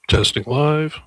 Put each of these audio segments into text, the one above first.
Testing live.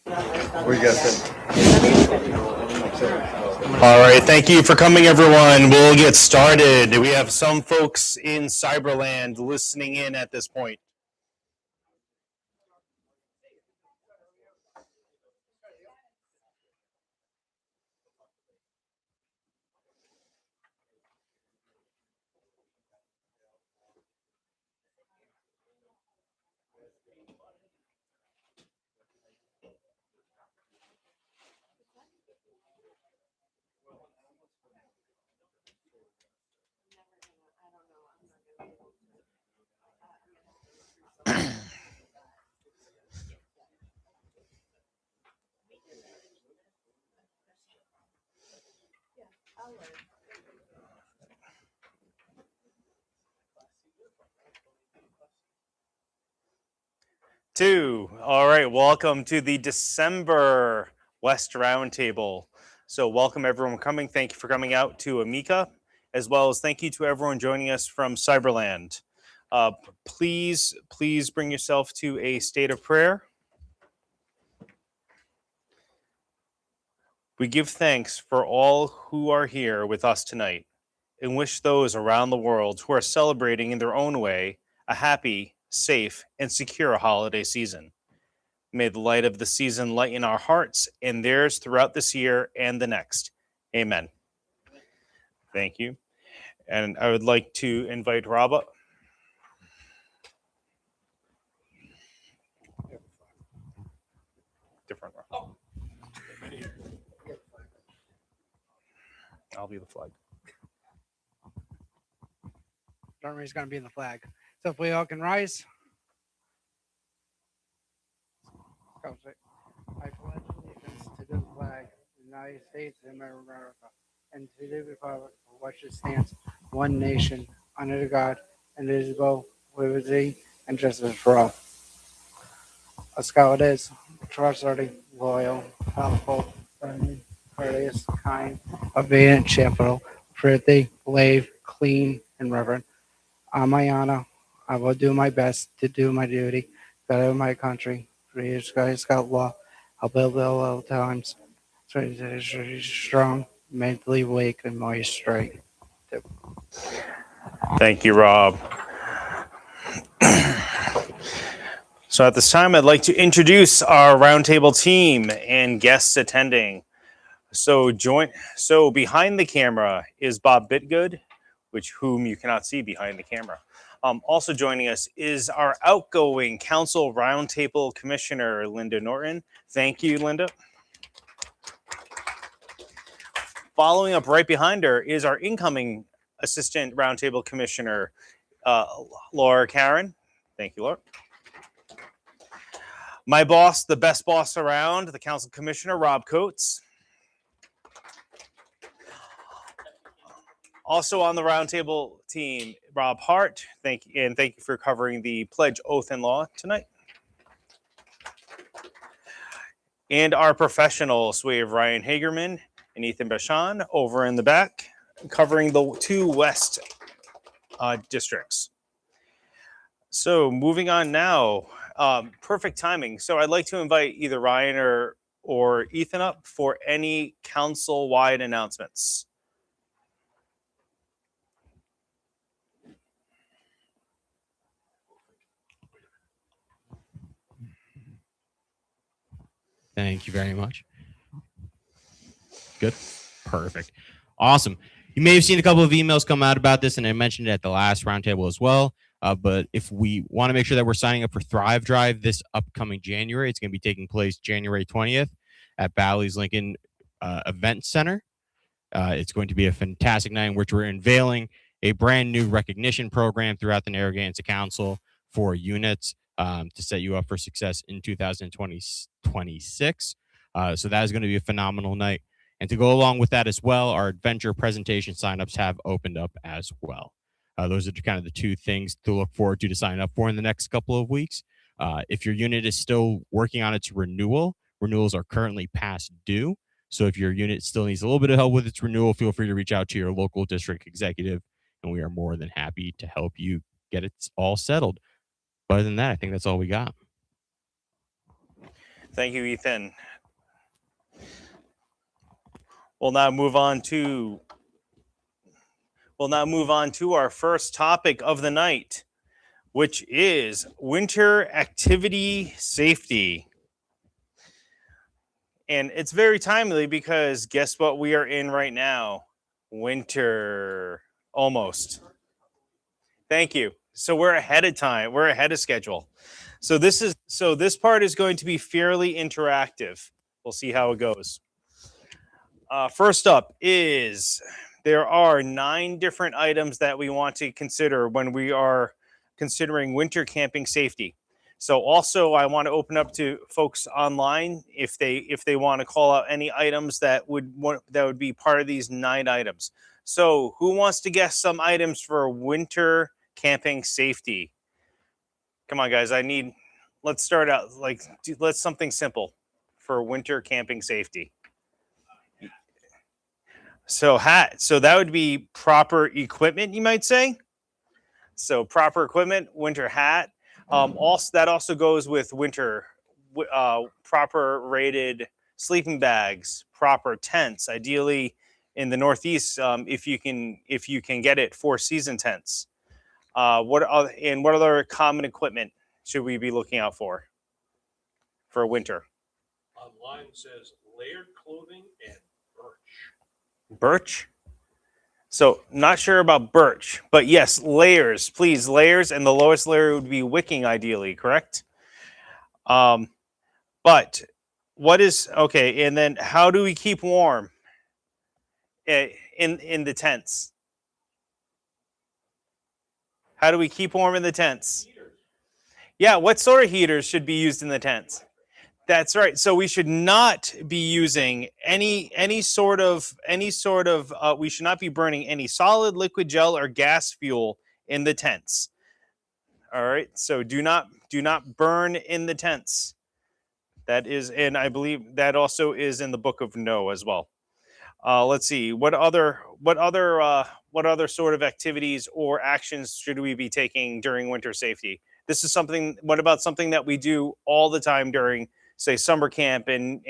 We got it. All right, thank you for coming, everyone. We'll get started. We have some folks in Cyberland listening in at this point. All right, welcome to the December West Roundtable. So welcome everyone coming. Thank you for coming out to Amica, as well as thank you to everyone joining us from Cyberland. Please bring yourself to a state of prayer. We give thanks for all who are here with us tonight and wish those around the world who are celebrating in their own way a happy, safe, and secure holiday season. May the light of the season lighten our hearts and theirs throughout this year and the next. Amen. Thank you. And I would like to invite Rob up. Different Rob. I'll be the flag. Is going to be in the flag. So if we all can rise. I pledge allegiance to the flag of the United States of America and to the republic for which it stands, one nation, under God, indivisible, with liberty and justice for all. A scout is trustworthy, loyal, helpful, friendly, courteous, kind, obedient, cheerful, thrifty, brave, clean, and reverent. On my honor, I will do my best to do my duty, better my country, free Scout law. I'll build at all times, strong, mentally weak, and more straight. Thank you, Rob. So at this time, I'd like to introduce our roundtable team and guests attending. So behind the camera is Bob Bitgood, whom you cannot see behind the camera. Also joining us is our outgoing Council Roundtable Commissioner, Linda Norton. Thank you, Linda. Following up right behind her is our incoming Assistant Roundtable Commissioner, Laura Karen. Thank you, Laura. My boss, the best boss around, the Council Commissioner, Rob Coates. Also on the roundtable team, Rob Hart. Thank you for covering the pledge, oath, and law tonight. And our professionals, we have Ryan Hagerman and Ethan Bashan over in the back, covering the 2 West districts. So moving on now, perfect timing. So I'd like to invite either Ryan or Ethan up for any council-wide announcements. Thank you very much. Good. Perfect. Awesome. You may have seen a couple of emails come out about this, and I mentioned it at the last roundtable as well. But if we want to make sure that we're signing up for Thrive Drive this upcoming January, it's going to be taking place January 20th at Bally's Lincoln Event Center. It's going to be a fantastic night in which we're unveiling a brand new recognition program throughout the Narragansett Council for units to set you up for success in 2026. So that is going to be a phenomenal night. And to go along with that as well, our adventure presentation signups have opened up as well. Those are kind of the 2 things to look forward to sign up for in the next couple of weeks. If your unit is still working on its renewals are currently past due. So if your unit still needs a little bit of help with its renewal, feel free to reach out to your local district executive, and we are more than happy to help you get it all settled. But other than that, I think that's all we got. Thank you, Ethan. We'll now move on to our first topic of the night, which is winter activity safety. And it's very timely because guess what we are in right now? Winter. Almost. Thank you. So we're ahead of time. We're ahead of schedule. So this part is going to be fairly interactive. We'll see how it goes. First up is there are 9 different items that we want to consider when we are considering winter camping safety. So also I want to open up to folks online if they want to call out any items that would be part of these 9 items. So who wants to guess some items for winter camping safety? Come on, guys. Let's start out let's something simple for winter camping safety. So that would be proper equipment, you might say. So proper equipment, winter hat. That also goes with winter, proper rated sleeping bags, proper tents. Ideally, in the Northeast, if you can get it, 4-season tents. What other common equipment should we be looking out for winter? Online says layered clothing and birch. Birch? So not sure about birch, but yes, layers, please, layers, and the lowest layer would be wicking, ideally, correct? But what is okay? And then how do we keep warm in the tents? How do we keep warm in the tents? Heaters. Yeah, what sort of heaters should be used in the tents? That's right. So we should not be using any sort of we should not be burning any solid, liquid, gel, or gas fuel in the tents. All right. So do not burn in the tents. That is, and I believe that also is in the Book of No as well. Let's see. What other sort of activities or actions should we be taking during winter safety? This is something. What about something that we do all the time during, say, summer camp and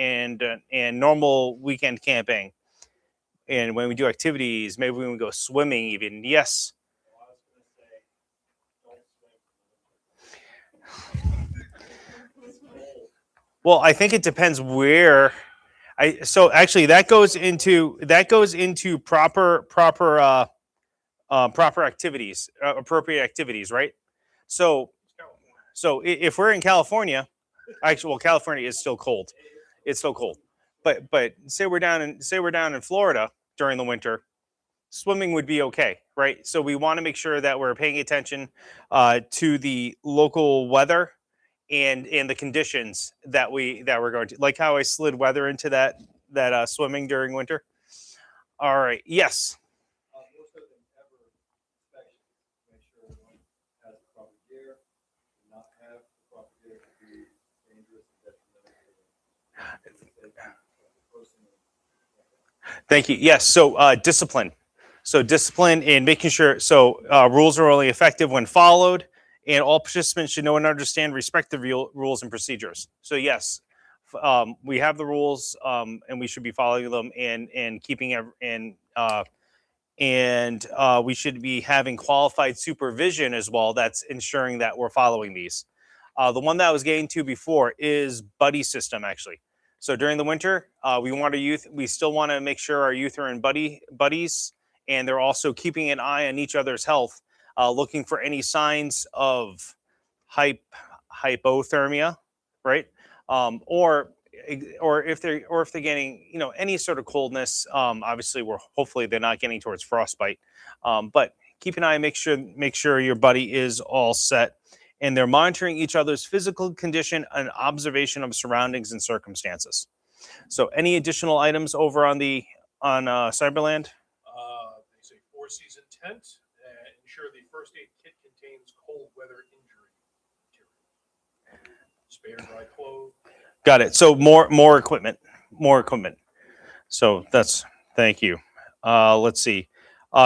normal weekend camping? And when we do activities, maybe when we go swimming, even. Yes. Well, I think it depends where. So actually, that goes into proper activities, appropriate activities, right? So if we're in California, actually, well, California is still cold. It's still cold. But say we're down in Florida during the winter, swimming would be okay, right? So we want to make sure that we're paying attention to the local weather and the conditions that we're going to, like how I slid weather into that swimming during winter. All right. Yes. Most of them ever inspection to make sure everyone has the proper gear, not have the proper gear to be dangerous and detrimental. Thank you. Yes. So discipline. So discipline in making sure. So rules are only effective when followed, and all participants should know and understand, respect the rules and procedures. So yes, we have the rules, and we should be following them and keeping we should be having qualified supervision as well. That's ensuring that we're following these. The one that I was getting to before is buddy system, actually. So during the winter, we still want to make sure our youth are in buddies, and they're also keeping an eye on each other's health, looking for any signs of hypothermia, right? Or if they're getting any sort of coldness. Obviously, hopefully they're not getting towards frostbite. But keep an eye, make sure your buddy is all set, and they're monitoring each other's physical condition and observation of surroundings and circumstances. So, any additional items over on Cyberland? They say 4-season tent. Ensure the first aid kit contains cold weather injury material. Spare dry clothes. Got it. So more equipment. So thank you. Let's see.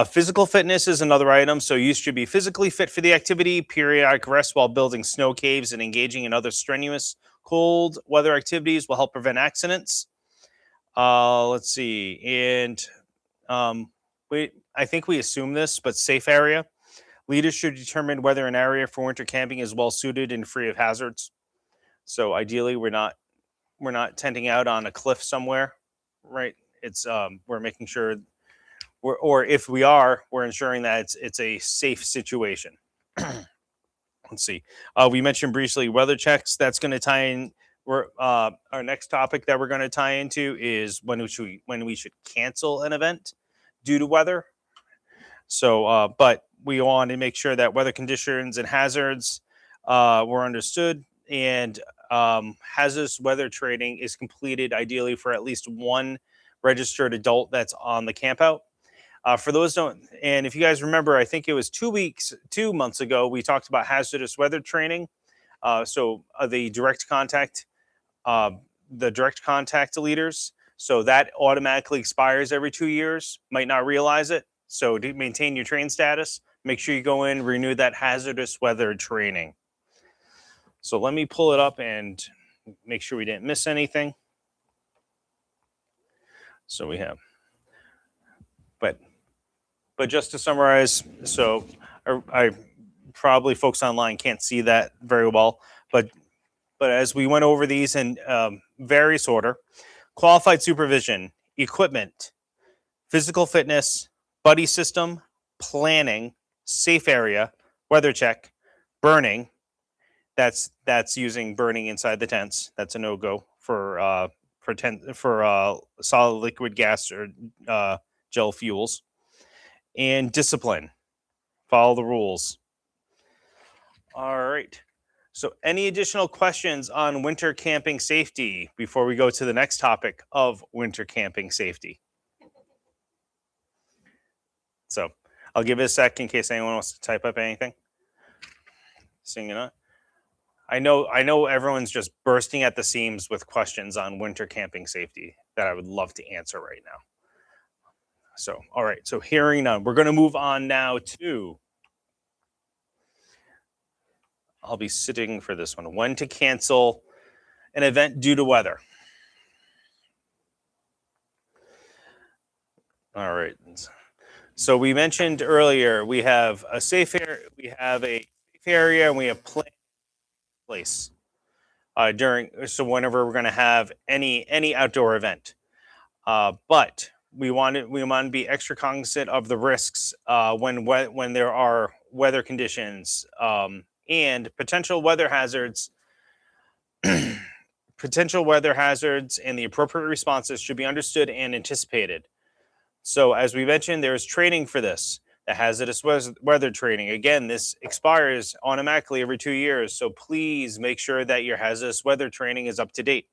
Physical fitness is another item. So you should be physically fit for the activity, periodic rest while building snow caves and engaging in other strenuous cold weather activities will help prevent accidents. Let's see. And I think we assume this, but safe area. Leaders should determine whether an area for winter camping is well suited and free of hazards. So ideally, we're not tenting out on a cliff somewhere, right? It's we're making sure or if we are, we're ensuring that it's a safe situation. Let's see. We mentioned briefly weather checks. That's going to tie in. Our next topic that we're going to tie into is when we should cancel an event due to weather. So, but we want to make sure that weather conditions and hazards were understood, and hazardous weather training is completed ideally for at least one registered adult that's on the campout. For those don't, and if you guys remember, I think it was 2 months ago, we talked about hazardous weather training. So the direct contact leaders. So that automatically expires every 2 years. Might not realize it. So to maintain your train status, make sure you go in, renew that hazardous weather training. So let me pull it up and make sure we didn't miss anything. So we have, but just to summarize, so I probably folks online can't see that very well, but as we went over these in various order, qualified supervision, equipment, physical fitness, buddy system, planning, safe area, weather check, burning. That's using burning inside the tents. That's a no-go for solid, liquid, gas, or gel fuels. And discipline. Follow the rules. All right. So any additional questions on winter camping safety before we go to the next topic of winter camping safety? So I'll give it a sec in case anyone wants to type up anything. Seeing it up. I know everyone's just bursting at the seams with questions on winter camping safety that I would love to answer right now. So, all right. So hearing none, we're going to move on now to, I'll be sitting for this one, when to cancel an event due to weather. All right. So we mentioned earlier, we have a safe area, and we have place so whenever we're going to have any outdoor event. But we want to be extra cognizant of the risks when there are weather conditions and potential weather hazards. Potential weather hazards and the appropriate responses should be understood and anticipated. So as we mentioned, there's training for this. The hazardous weather training. Again, this expires automatically every 2 years. So please make sure that your hazardous weather training is up to date.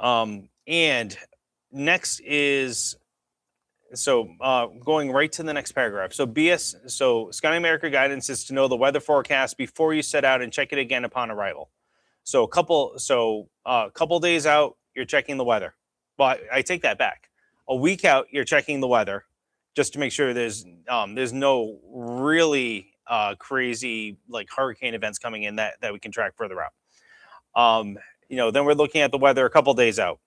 And next is, going right to the next paragraph. So Scouting America guidance is to know the weather forecast before you set out and check it again upon arrival. So a couple days out, you're checking the weather. Well, I take that back. A week out, you're checking the weather just to make sure there's no really crazy like hurricane events coming in that we can track further out. Then we're looking at the weather a couple days out.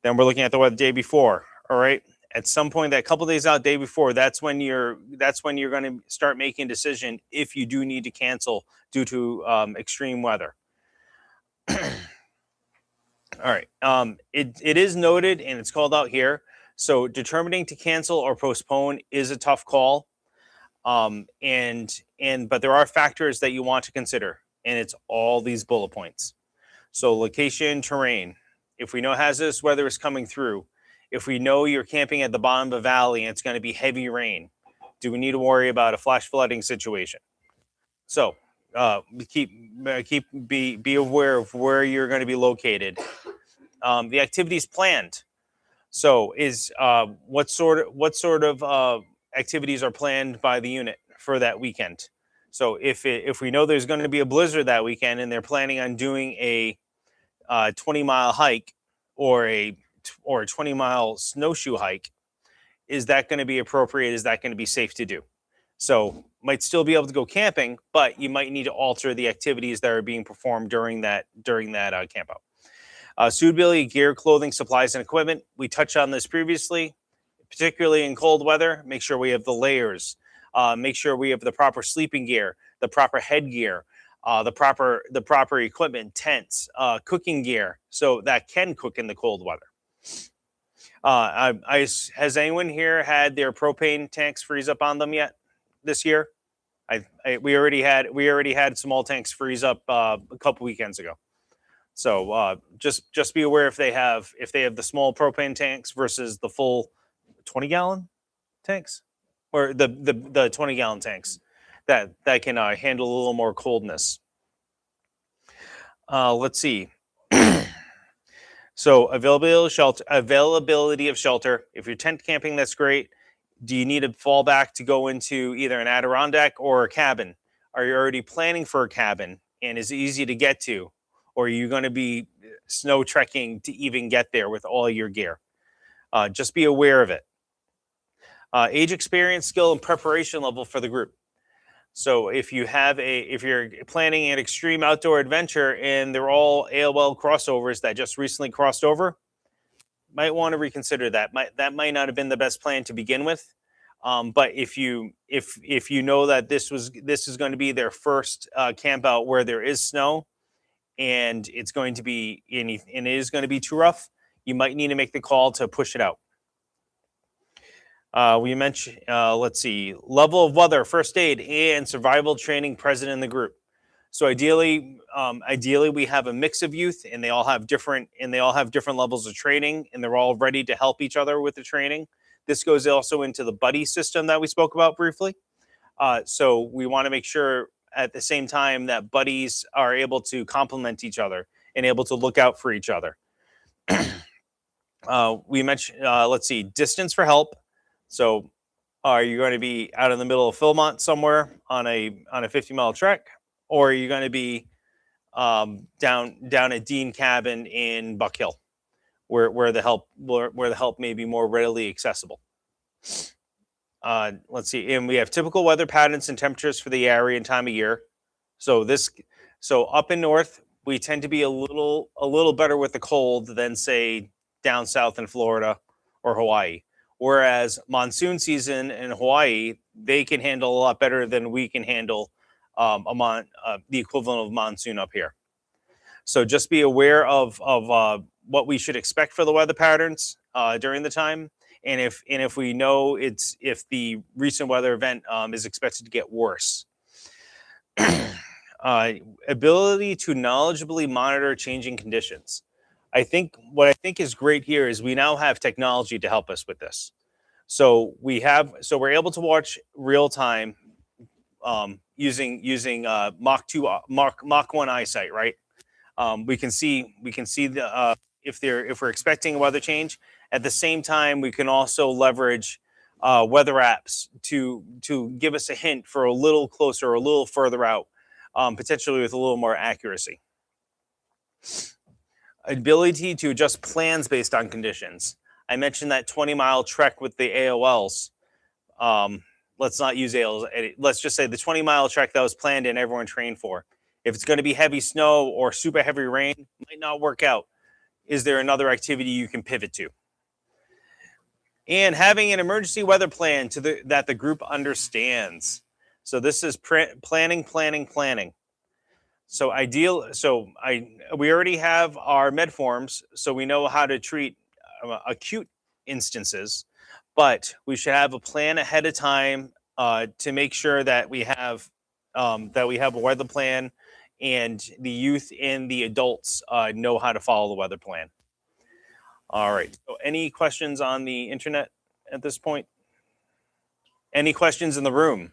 Then we're looking at the weather the day before. All right. At some point, that couple days out, day before, that's when you're going to start making a decision if you do need to cancel due to extreme weather. All right. It is noted and it's called out here. So determining to cancel or postpone is a tough call. But there are factors that you want to consider, and it's all these bullet points. So location, terrain. If we know hazardous weather is coming through, if we know you're camping at the bottom of a valley and it's going to be heavy rain, do we need to worry about a flash flooding situation? So be aware of where you're going to be located. The activities planned. So what sort of activities are planned by the unit for that weekend? So if we know there's going to be a blizzard that weekend and they're planning on doing a 20-mile hike or a 20-mile snowshoe hike, is that going to be appropriate? Is that going to be safe to do? So might still be able to go camping, but you might need to alter the activities that are being performed during that camp out. Suitability, gear, clothing, supplies, and equipment. We touched on this previously, particularly in cold weather. Make sure we have the layers. Make sure we have the proper sleeping gear, the proper headgear, the proper equipment, tents, cooking gear, so that can cook in the cold weather. Has anyone here had their propane tanks freeze up on them yet this year? We already had small tanks freeze up a couple weekends ago. So just be aware if they have the small propane tanks versus the full 20-gallon tanks, or the 20-gallon tanks that can handle a little more coldness. Let's see. So availability of shelter. If you're tent camping, that's great. Do you need a fallback to go into either an Adirondack or a cabin? Are you already planning for a cabin and is it easy to get to? Or are you going to be snow trekking to even get there with all your gear? Just be aware of it. Age, experience, skill, and preparation level for the group. So if you're planning an extreme outdoor adventure and they're all AOL crossovers that just recently crossed over, might want to reconsider that. That might not have been the best plan to begin with. But if you know that this is going to be their first camp out where there is snow, and it is going to be too rough, you might need to make the call to push it out. We mentioned, let's see, level of weather, first aid, and survival training present in the group. So ideally, we have a mix of youth, and they all have different levels of training, and they're all ready to help each other with the training. This goes also into the buddy system that we spoke about briefly. So we want to make sure at the same time that buddies are able to complement each other and able to look out for each other. We mentioned, let's see, distance for help. So are you going to be out in the middle of Philmont somewhere on a 50-mile trek, or are you going to be down at Dean Cabin in Buck Hill, where the help may be more readily accessible? Let's see, and we have typical weather patterns and temperatures for the area and time of year. So up in north, we tend to be a little better with the cold than, say, down south in Florida or Hawaii. Whereas monsoon season in Hawaii, they can handle a lot better than we can handle the equivalent of monsoon up here. So just be aware of what we should expect for the weather patterns during the time, and if we know if the recent weather event is expected to get worse. Ability to knowledgeably monitor changing conditions. What I think is great here is we now have technology to help us with this. So we're able to watch real time using Mach 1 eyesight, right? We can see the if we're expecting a weather change. At the same time, we can also leverage weather apps to give us a hint for a little closer or a little further out, potentially with a little more accuracy. Ability to adjust plans based on conditions. I mentioned that 20-mile trek with the AOLs. Let's not use AOLs. Let's just say the 20-mile trek that was planned and everyone trained for. If it's going to be heavy snow or super heavy rain, it might not work out. Is there another activity you can pivot to? And having an emergency weather plan that the group understands. So this is planning. So we already have our med forms, so we know how to treat acute instances, but we should have a plan ahead of time to make sure that we have a weather plan, and the youth and the adults know how to follow the weather plan. All right. So any questions on the internet at this point? Any questions in the room?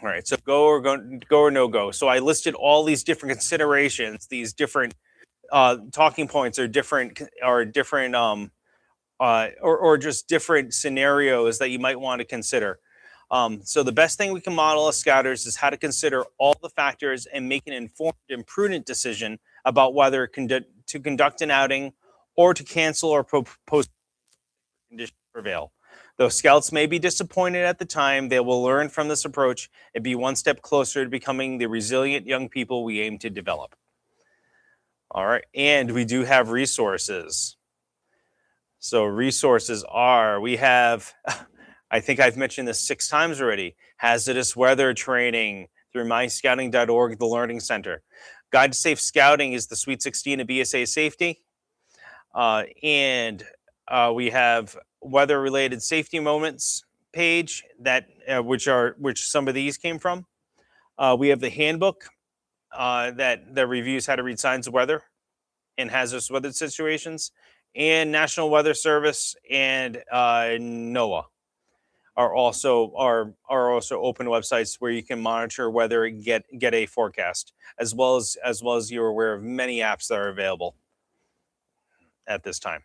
All right, so go or no go. So I listed all these different considerations, these different talking points, or different just different scenarios that you might want to consider. So the best thing we can model as scouters is how to consider all the factors and make an informed and prudent decision about whether to conduct an outing or to cancel or post conditions prevail. Though scouts may be disappointed at the time, they will learn from this approach and be one step closer to becoming the resilient young people we aim to develop. All right, and we do have resources. So resources are, we have, I think I've mentioned this 6 times already, hazardous weather training through myscouting.org, the Learning Center. Guide to Safe Scouting is the Sweet 16 of BSA Safety. And we have weather-related safety moments page that which some of these came from. We have the handbook that reviews how to read signs of weather in hazardous weather situations, and National Weather Service and NOAA are also open websites where you can monitor weather and get a forecast, as well as you're aware of many apps that are available at this time.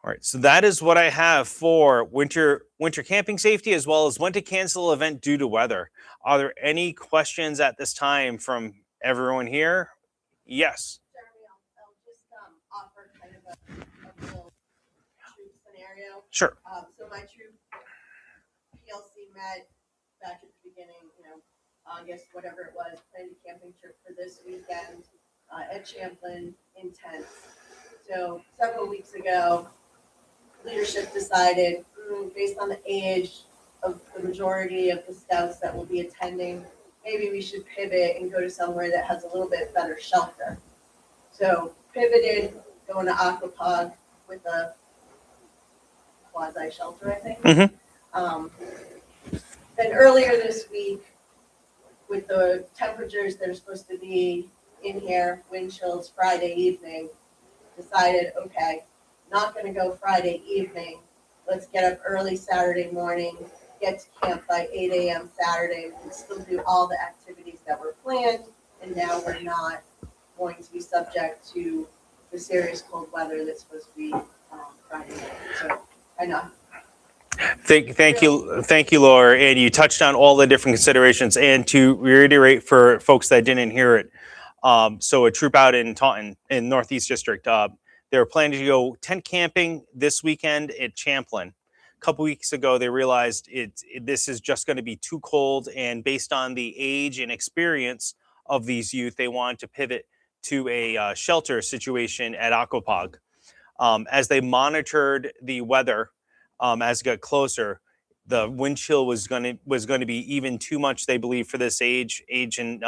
All right, so that is what I have for winter camping safety, as well as when to cancel an event due to weather. Are there any questions at this time from everyone here? Yes. Jeremy, I'll just offer kind of a little troop scenario. Sure. So my troop PLC met back at the beginning, August, whatever it was, planned a camping trip for this weekend at Champlin in tents. So several weeks ago, leadership decided, based on the age of the majority of the scouts that will be attending, maybe we should pivot and go to somewhere that has a little bit better shelter. So pivoted, going to Aquapog with a quasi shelter, I think. Mm-hmm. Then earlier this week, with the temperatures that are supposed to be in here, wind chills Friday evening, decided, okay, not going to go Friday evening. Let's get up early Saturday morning, get to camp by 8 a.m. Saturday. We can still do all the activities that were planned, and now we're not going to be subject to the serious cold weather that's supposed to be Friday night. So I know. Thank you, Laura. And you touched on all the different considerations. And to reiterate for folks that didn't hear it, so a troop out in Taunton in Northeast District, they were planning to go tent camping this weekend at Champlin. A couple weeks ago, they realized this is just going to be too cold, and based on the age and experience of these youth, they wanted to pivot to a shelter situation at Aquapog. As they monitored the weather, as it got closer, the wind chill was going to be even too much, they believe, for this age and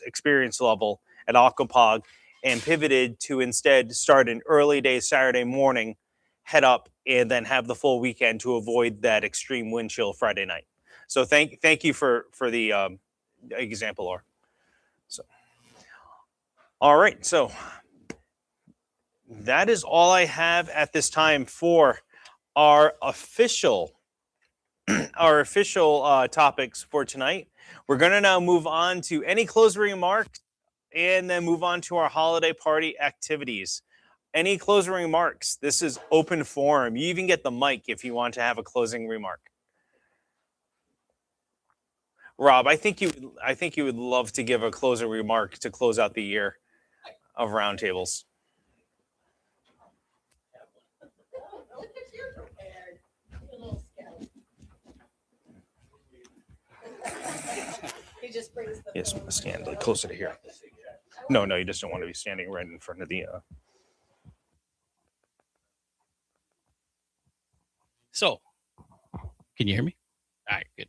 experience level at Aquapog, and pivoted to instead start an early day Saturday morning, head up, and then have the full weekend to avoid that extreme wind chill Friday night. So thank you for the example, Laura. So, all right, so that is all I have at this time for our official topics for tonight. We're going to now move on to any closing remarks and then move on to our holiday party activities. Any closing remarks? This is open forum. You even get the mic if you want to have a closing remark. Rob, I think you would love to give a closing remark to close out the year of roundtables. He just brings the Yes, stand like closer to here. No, you just don't want to be standing right in front of the. So, can you hear me? All right, good.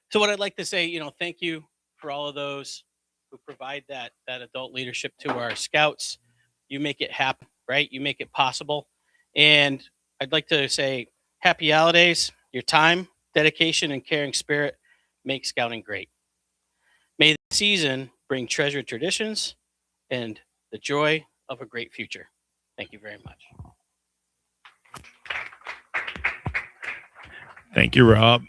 So what I'd like to say, thank you for all of those who provide that adult leadership to our scouts. You make it happen, right? You make it possible. And I'd like to say happy holidays. Your time, dedication, and caring spirit make scouting great. May the season bring treasured traditions and the joy of a great future. Thank you very much. Thank you, Rob.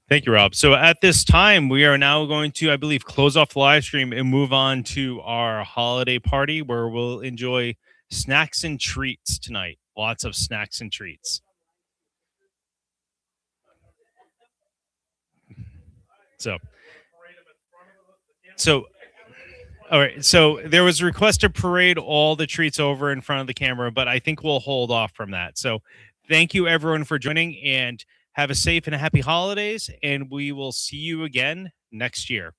Thank you, Rob. So at this time, we are now going to, I believe, close off the live stream and move on to our holiday party where we'll enjoy snacks and treats tonight. Lots of snacks and treats. So All right. So there was a request to parade all the treats over in front of the camera, but I think we'll hold off from that. So thank you everyone for joining, and have a safe and happy holidays. And we will see you again next year.